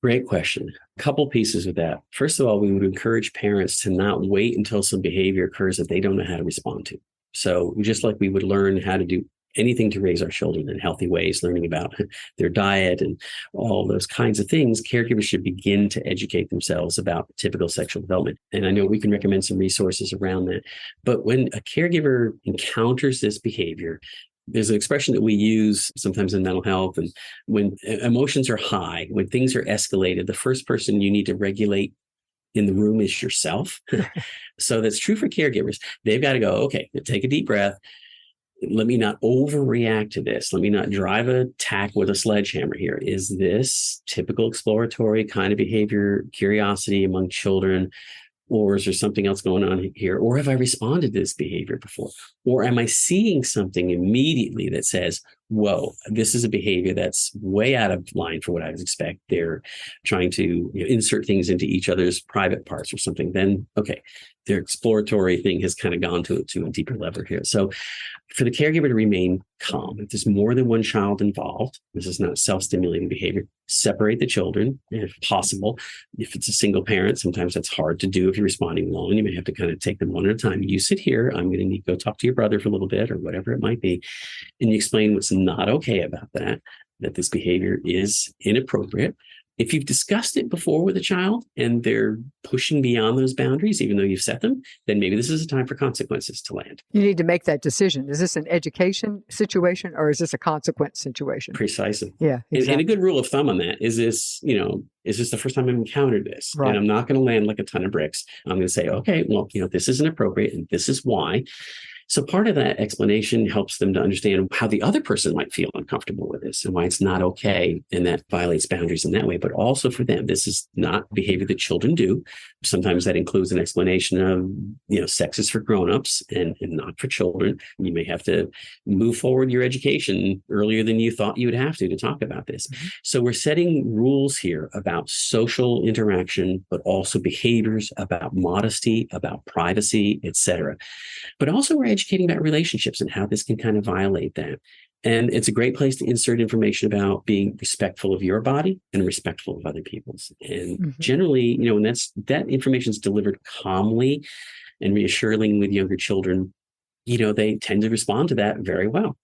Great question. A couple pieces of that. First of all, we would encourage parents to not wait until some behavior occurs that they don't know how to respond to. So just like we would learn how to do anything to raise our children in healthy ways, learning about their diet and all those kinds of things, caregivers should begin to educate themselves about typical sexual development. And I know we can recommend some resources around that. But when a caregiver encounters this behavior, there's an expression that we use sometimes in mental health, and when emotions are high, when things are escalated, the first person you need to regulate in the room is yourself. So that's true for caregivers. They've got to go, okay, take a deep breath. Let me not overreact to this. Let me not drive an attack with a sledgehammer here. Is this typical exploratory kind of behavior, curiosity among children? Or is there something else going on here? Or have I responded to this behavior before? Or am I seeing something immediately that says, whoa, this is a behavior that's way out of line for what I would expect. They're trying to insert things into each other's private parts or something. Then, okay, their exploratory thing has kind of gone to a deeper level here. So for the caregiver to remain calm, if there's more than one child involved, this is not self-stimulating behavior, separate the children if possible. If it's a single parent, sometimes that's hard to do if you're responding alone. You may have to kind of take them one at a time. You sit here, I'm going to need to go talk to your brother for a little bit or whatever it might be. And you explain what's not okay about that this behavior is inappropriate. If you've discussed it before with a child and they're pushing beyond those boundaries, even though you've set them, then maybe this is a time for consequences to land. You need to make that decision. Is this an education situation or is this a consequence situation? Precisely. Yeah, exactly. And a good rule of thumb on that is this, is this the first time I've encountered this? Right. And I'm not going to land like a ton of bricks. I'm going to say, okay, well, this isn't appropriate and this is why. So part of that explanation helps them to understand how the other person might feel uncomfortable with this and why it's not okay. And that violates boundaries in that way. But also for them, this is not behavior that children do. Sometimes that includes an explanation of, sex is for grownups and not for children. You may have to move forward your education earlier than you thought you would have to talk about this. Mm-hmm. So we're setting rules here about social interaction, but also behaviors about modesty, about privacy, etc. But also we're educating about relationships and how this can kind of violate that. And it's a great place to insert information about being respectful of your body and respectful of other people's. And Hmm. generally, when that information is delivered calmly and reassuring with younger children, they tend to respond to that very well.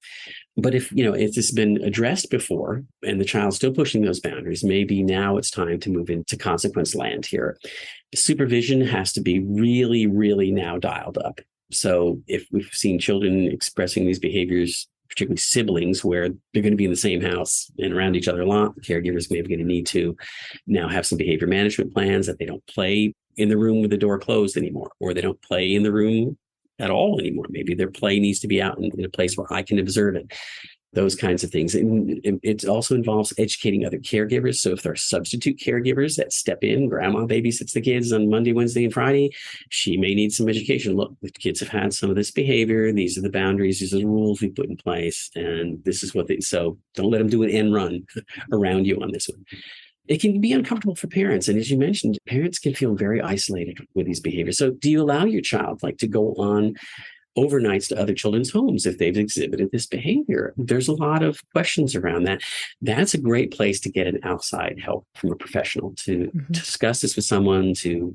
But if it's been addressed before and the child's still pushing those boundaries, maybe now it's time to move into consequence land here. Supervision has to be really, really now dialed up. So if we've seen children expressing these behaviors, particularly siblings, where they're going to be in the same house and around each other a lot, caregivers maybe going to need to now have some behavior management plans that they don't play in the room with the door closed anymore, or they don't play in the room at all anymore. Maybe their play needs to be out in a place where I can observe it. Those kinds of things. And it also involves educating other caregivers. So if there are substitute caregivers that step in, grandma babysits the kids on Monday, Wednesday, and Friday, she may need some education. Look, the kids have had some of this behavior. These are the boundaries. These are the rules we put in place. And this is so don't let them do an end run around you on this one. It can be uncomfortable for parents. And as you mentioned, parents can feel very isolated with these behaviors. So do you allow your child to go on overnights to other children's homes if they've exhibited this behavior? There's a lot of questions around that. That's a great place to get an outside help from a professional to Hmm. discuss this with someone, to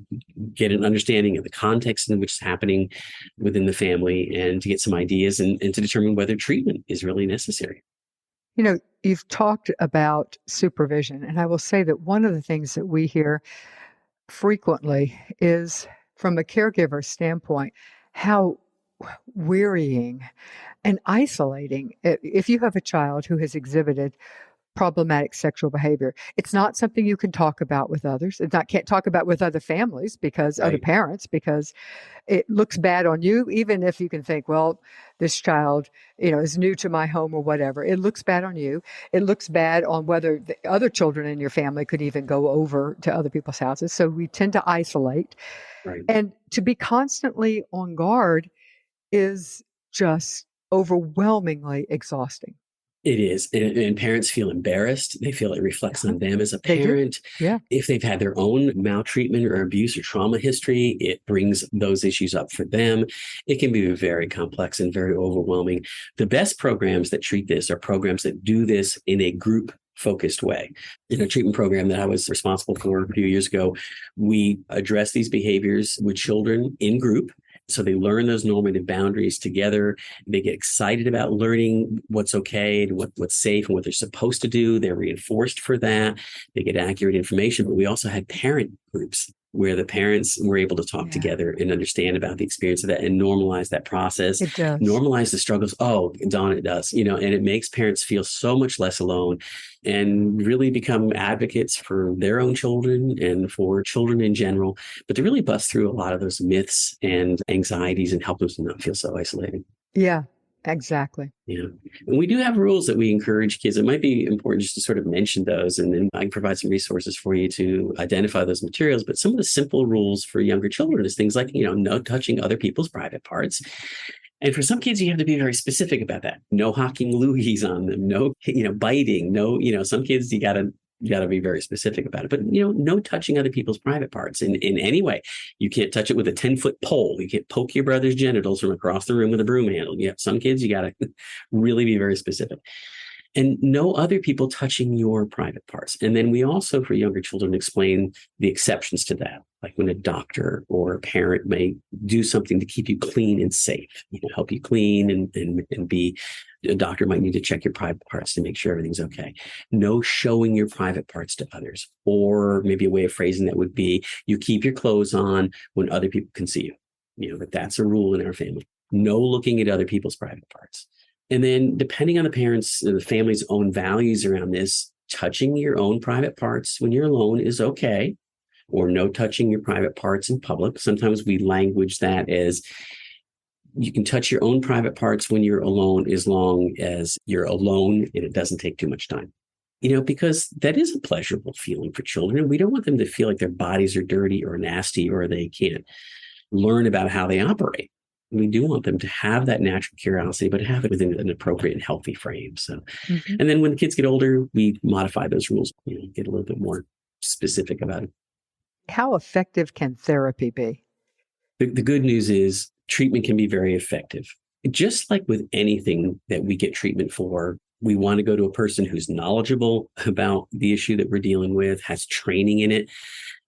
get an understanding of the context in which it's happening within the family, and to get some ideas and to determine whether treatment is really necessary. You've talked about supervision, and I will say that one of the things that we hear frequently is from a caregiver standpoint, how wearying and isolating. If you have a child who has exhibited problematic sexual behavior, it's not something you can talk about with others. It's not can't talk about with other families because other Right. parents because it looks bad on you. Even if you can think, well, this child, is new to my home or whatever, it looks bad on you. It looks bad on whether the other children in your family could even go over to other people's houses. So we tend to isolate, Right. and to be constantly on guard is just overwhelmingly exhausting. It is. And parents feel embarrassed. They feel it reflects Uh-huh. on them as a They do. parent. Yeah. If they've had their own maltreatment or abuse or trauma history, it brings those issues up for them. It can be very complex and very overwhelming. The best programs that treat this are programs that do this in a group focused way. In a treatment program that I was responsible for a few years ago, we address these behaviors with children in group. So they learn those normative boundaries together. They get excited about learning what's okay and what's safe and what they're supposed to do. They're reinforced for that. They get accurate information. But we also had parent groups where the parents were able to talk Yeah. together and understand about the experience of that and normalize that process, It does. normalize the struggles. Oh, Dawn, it does, and it makes parents feel so much less alone and really become advocates for their own children and for children in general, but to really bust through a lot of those myths and anxieties and help them to not feel so isolated. Yeah, exactly. Yeah. And we do have rules that we encourage kids. It might be important just to sort of mention those, and then I can provide some resources for you to identify those materials. But some of the simple rules for younger children is things like, no touching other people's private parts. And for some kids, you have to be very specific about that. No hocking loogies on them, no, biting, no, some kids you got to be very specific about it. But no touching other people's private parts in any way. You can't touch it with a 10-foot pole. You can't poke your brother's genitals from across the room with a broom handle. Yeah, some kids you got to really be very specific. And no other people touching your private parts. And then we also, for younger children, explain the exceptions to that, like when a doctor or a parent may do something to keep you clean and safe, help you clean and be. A doctor might need to check your private parts to make sure everything's okay. No showing your private parts to others. Or maybe a way of phrasing that would be, you keep your clothes on when other people can see you. But that's a rule in our family. No looking at other people's private parts. And then depending on the family's own values around this, touching your own private parts when you're alone is okay, or no touching your private parts in public. Sometimes we language that as you can touch your own private parts when you're alone, as long as you're alone and it doesn't take too much time. Because that is a pleasurable feeling for children. We don't want them to feel like their bodies are dirty or nasty or they can't learn about how they operate. We do want them to have that natural curiosity, but have it within an appropriate and healthy frame. So, Hmm. and then when the kids get older, we modify those rules, get a little bit more specific about it. How effective can therapy be? The good news is treatment can be very effective. Just like with anything that we get treatment for, we want to go to a person who's knowledgeable about the issue that we're dealing with, has training in it.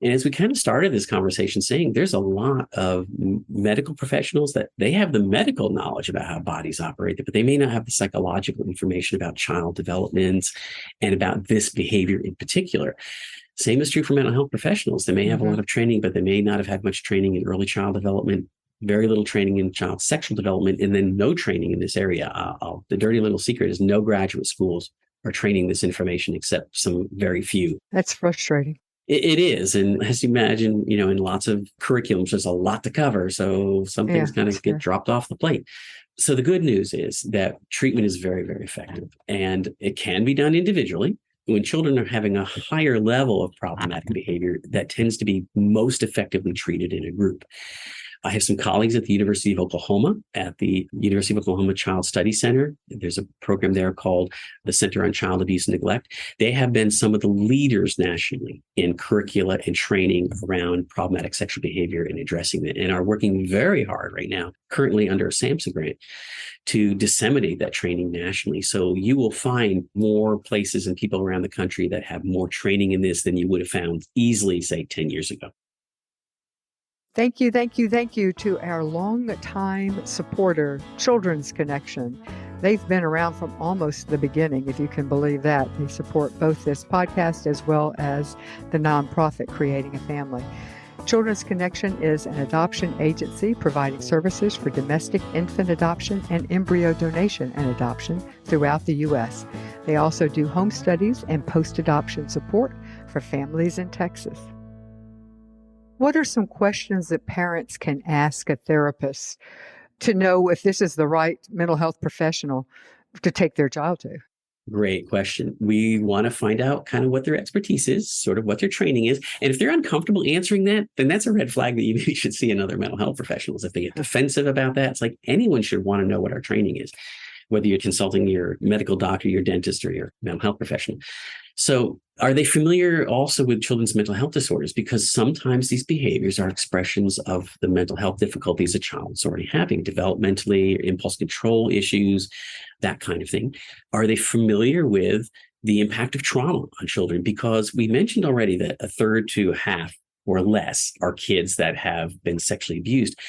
And as we kind of started this conversation saying, there's a lot of medical professionals that they have the medical knowledge about how bodies operate, but they may not have the psychological information about child development and about this behavior in particular. Same is true for mental health professionals. They may have a lot of training, but they may not have had much training in early child development, very little training in child sexual development, and then no training in this area. The dirty little secret is no graduate schools are training this information except some very few. That's frustrating. It is. And as you imagine, in lots of curriculums, there's a lot to cover. So some things kind of get dropped off the plate. So the good news is that treatment is very, very effective, and it can be done individually. When children are having a higher level of problematic behavior, that tends to be most effectively treated in a group. I have some colleagues at the University of Oklahoma, at the University of Oklahoma Child Study Center. There's a program there called the Center on Child Abuse and Neglect. They have been some of the leaders nationally in curricula and training around problematic sexual behavior and addressing it, and are working very hard right now, currently under a SAMHSA grant, to disseminate that training nationally. So you will find more places and people around the country that have more training in this than you would have found easily, say, 10 years ago. Thank you to our long-time supporter, Children's Connection. They've been around from almost the beginning, if you can believe that. They support both this podcast as well as the nonprofit Creating a Family. Children's Connection is an adoption agency providing services for domestic infant adoption and embryo donation and adoption throughout the U.S. They also do home studies and post-adoption support for families in Texas. What are some questions that parents can ask a therapist to know if this is the right mental health professional to take their child to? Great question. We want to find out kind of what their expertise is, sort of what their training is. And if they're uncomfortable answering that, then that's a red flag that you maybe should see in other mental health professionals. If they get defensive about that, it's like anyone should want to know what our training is, whether you're consulting your medical doctor, your dentist, or your mental health professional. So are they familiar also with children's mental health disorders? Because sometimes these behaviors are expressions of the mental health difficulties a child is already having, developmentally, impulse control issues, that kind of thing. Are they familiar with the impact of trauma on children? Because we mentioned already that a third to half or less are kids that have been sexually abused.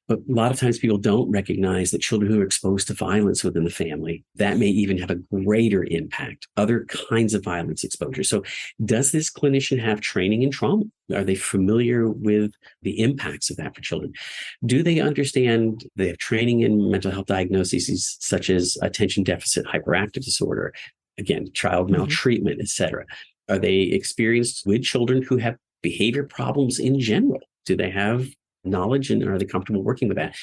But a lot of times people don't recognize that children who are exposed to violence within the family, that may even have a greater impact, other kinds of violence exposure. So does this clinician have training in trauma? Are they familiar with the impacts of that for children? Do they understand they have training in mental health diagnoses such as attention deficit hyperactive disorder, again, child maltreatment, et cetera? Are they experienced with children who have behavior problems in general? Do they have knowledge and are they comfortable working with that?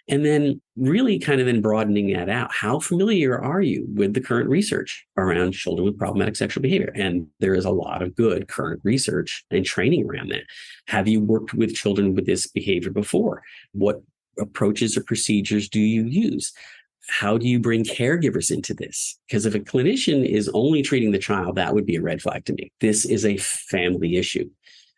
And then really kind of then broadening that out. How familiar are you with the current research around children with problematic sexual behavior? And there is a lot of good current research and training around that. Have you worked with children with this behavior before? What approaches or procedures do you use? How do you bring caregivers into this? Because if a clinician is only treating the child, that would be a red flag to me. This is a family issue.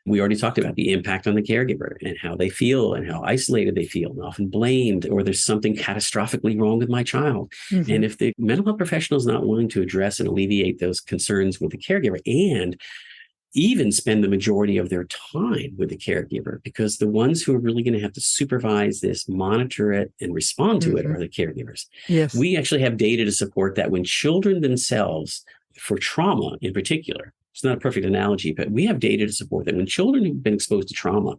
We already talked about the impact on the caregiver and how they feel and how isolated they feel and often blamed, or there's something catastrophically wrong with my child. And if the mental health professional is not willing to address and alleviate those concerns with the caregiver and even spend the majority of their time with the caregiver, because the ones who are really going to have to supervise this, monitor it, and respond to it are the caregivers. Yes. We actually have data to support that when children themselves, for trauma in particular, it's not a perfect analogy, but we have data to support that when children who've been exposed to trauma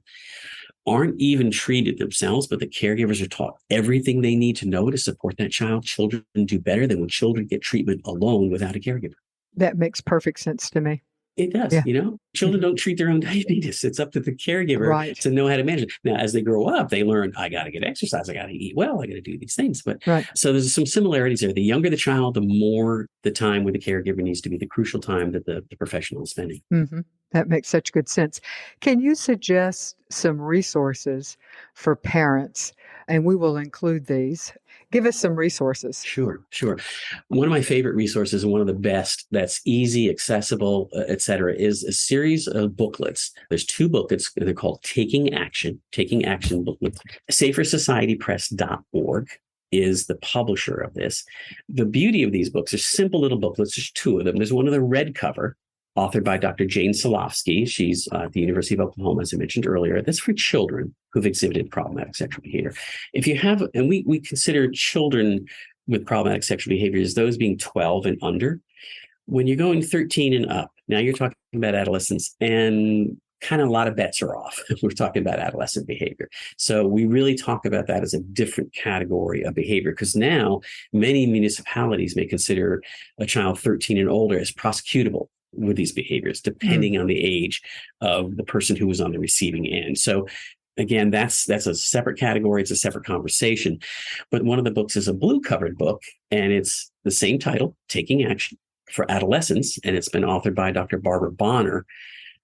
aren't even treated themselves, but the caregivers are taught everything they need to know to support that child, children do better than when children get treatment alone without a caregiver. That makes perfect sense to me. It does, Children don't treat their own diabetes. It's up to the caregiver to know how to manage it. Now, as they grow up, they learn, I got to get exercise. I got to eat well. I got to do these things. But so there's some similarities there. The younger the child, the more the time with the caregiver needs to be the crucial time that the professional is spending. That makes such good sense. Can you suggest some resources for parents? And we will include these. Give us some resources. Sure. One of my favorite resources and one of the best that's easy, accessible, et cetera, is a series of booklets. There's 2 booklets. They're called Taking Action booklets, safersocietypress.org. is the publisher of this. The beauty of these books are simple little booklets. There's two of them. There's one with a red cover, authored by Dr. Jane Solofsky. She's at the University of Oklahoma, as I mentioned earlier. That's for children who've exhibited problematic sexual behavior. If you have, and we consider children with problematic sexual behavior as those being 12 and under. When you're going 13 and up, now you're talking about adolescence, and kind of a lot of bets are off. We're talking about adolescent behavior. So we really talk about that as a different category of behavior, because now many municipalities may consider a child 13 and older as prosecutable with these behaviors, depending on the age of the person who was on the receiving end. So again, that's a separate category. It's a separate conversation. But one of the books is a blue covered book, and it's the same title, Taking Action for Adolescents, and it's been authored by Dr. Barbara Bonner.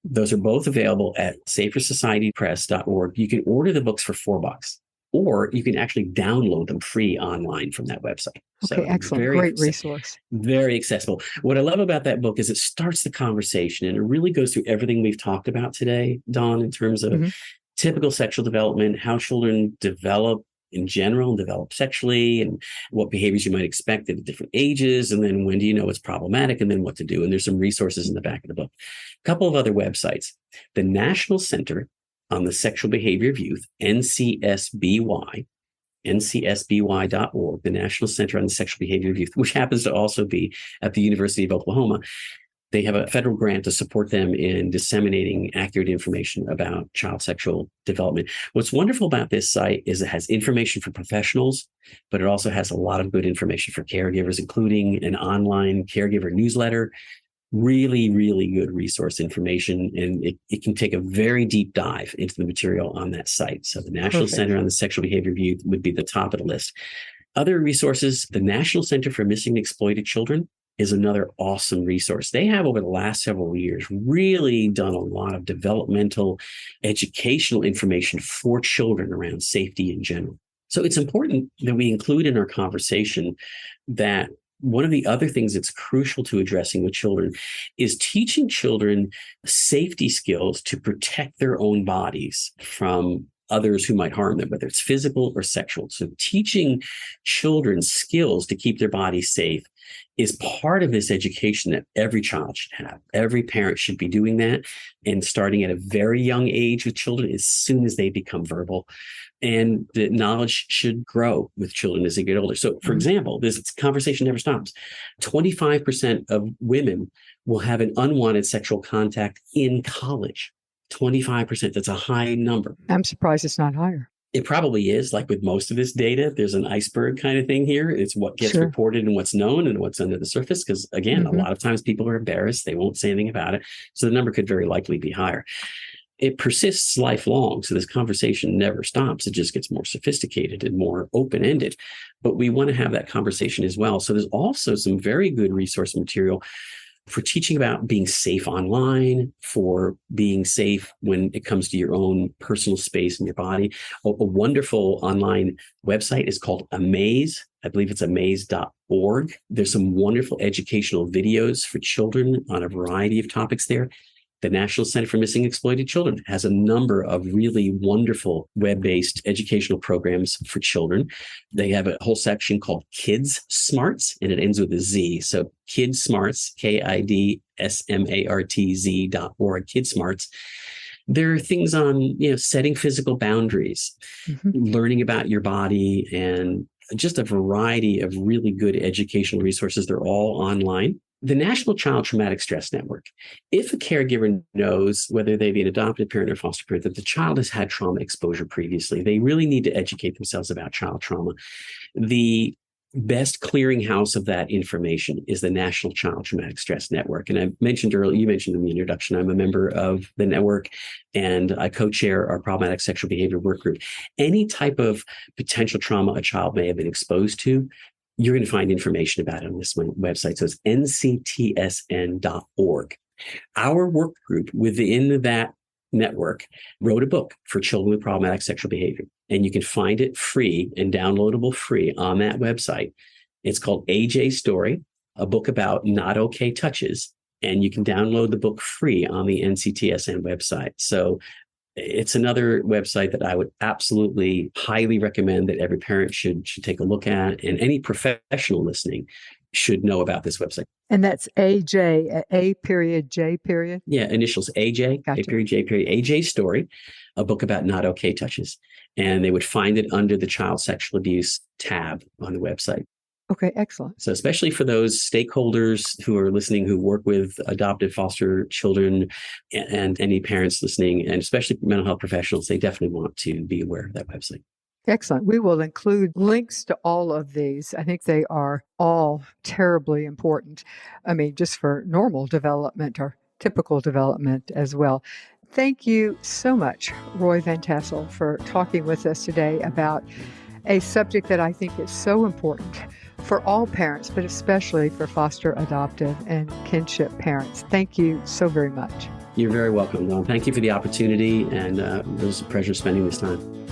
Those are both available at safersocietypress.org. You can order the books for $4, or you can actually download them free online from that website. Okay, so excellent. Great resource. Very accessible. What I love about that book is it starts the conversation, and it really goes through everything we've talked about today, Dawn, in terms of typical sexual development, how children develop in general and develop sexually, and what behaviors you might expect at different ages, and then when do you know it's problematic, and then what to do. And there's some resources in the back of the book. A couple of other websites. The National Center on the Sexual Behavior of Youth, NCSBY, ncsby.org, the National Center on the Sexual Behavior of Youth, which happens to also be at the University of Oklahoma. They have a federal grant to support them in disseminating accurate information about child sexual development. What's wonderful about this site is it has information for professionals, but it also has a lot of good information for caregivers, including an online caregiver newsletter. Really, really good resource information, and it can take a very deep dive into the material on that site. So the National Center on the Sexual Behavior of Youth would be the top of the list. Other resources, the National Center for Missing and Exploited Children is another awesome resource. They have, over the last several years, really done a lot of developmental educational information for children around safety in general. So it's important that we include in our conversation that one of the other things that's crucial to addressing with children is teaching children safety skills to protect their own bodies from others who might harm them, whether it's physical or sexual. So teaching children skills to keep their bodies safe is part of this education that every child should have. Every parent should be doing that, and starting at a very young age with children as soon as they become verbal. And the knowledge should grow with children as they get older. So, for example, this conversation never stops. 25% of women will have an unwanted sexual contact in college. 25%. That's a high number. I'm surprised it's not higher. It probably is. Like with most of this data, there's an iceberg kind of thing here. It's what gets reported and what's known and what's under the surface. Because again, a lot of times people are embarrassed. They won't say anything about it. So the number could very likely be higher. It persists lifelong. So this conversation never stops. It just gets more sophisticated and more open-ended. But we want to have that conversation as well. So there's also some very good resource material for teaching about being safe online, for being safe when it comes to your own personal space and your body. A wonderful online website is called Amaze. I believe it's amaze.org. There's some wonderful educational videos for children on a variety of topics there. The National Center for Missing and Exploited Children has a number of really wonderful web-based educational programs for children. They have a whole section called Kids Smarts, and it ends with a Z. So Kids Smarts, KIDSMARTZ.org, Kids Smarts. There are things on, setting physical boundaries, learning about your body, and just a variety of really good educational resources. They're all online. The National Child Traumatic Stress Network. If a caregiver knows, whether they be an adopted parent or foster parent, that the child has had trauma exposure previously, they really need to educate themselves about child trauma. The best clearinghouse of that information is the National Child Traumatic Stress Network. And I mentioned earlier, you mentioned in the introduction, I'm a member of the network, and I co-chair our problematic sexual behavior work group. Any type of potential trauma a child may have been exposed to, you're going to find information about it on this website. So it's nctsn.org. Our work group within that network wrote a book for children with problematic sexual behavior, and you can find it free and downloadable free on that website. It's called AJ's Story, a book about not okay touches, and you can download the book free on the NCTSN website. So it's another website that I would absolutely highly recommend that every parent should take a look at, and any professional listening should know about this website. And that's AJ, A period, J period? Yeah, initials AJ, Gotcha. A period, J period, AJ's Story, a book about not okay touches. And they would find it under the child sexual abuse tab on the website. Okay, excellent. So especially for those stakeholders who are listening, who work with adopted foster children, and any parents listening, and especially mental health professionals, they definitely want to be aware of that website. Excellent. We will include links to all of these. I think they are all terribly important. I mean, just for normal development or typical development as well. Thank you so much, Roy Van Tassel, for talking with us today about a subject that I think is so important for all parents, but especially for foster, adoptive, and kinship parents. Thank you so very much. You're very welcome, Dawn. Thank you for the opportunity, and it was a pleasure spending this time.